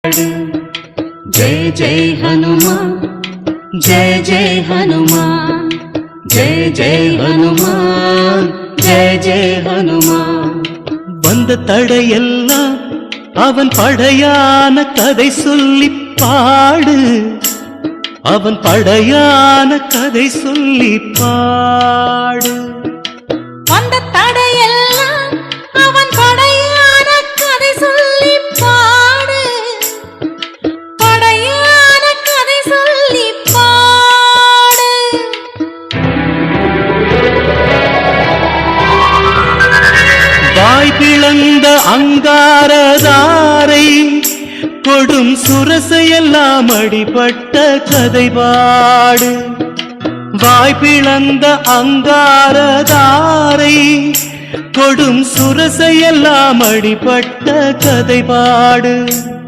जय जय हनुमान, जय जय हनुमान, जय जय हनुमान, जय जय हनुमान. வந்த தடையெல்லாம் அவன் படையான கதை சொல்லி பாடு, அவன் படையான கதை சொல்லி பாடு. வந்த தடையெல்லாம் அவன் படையான கதை சொல்லி பாடு, படையான கதை சொல்லி பாடு. வாய் பிளந்த அங்காரதாரை கொடும் சுரசையெல்லாம் அடிபட்ட கதை பாடு. வாய் பிளந்த அங்காரதாரை கொடும் சுரசையெல்லாம் அடிபட்ட கதை பாடு.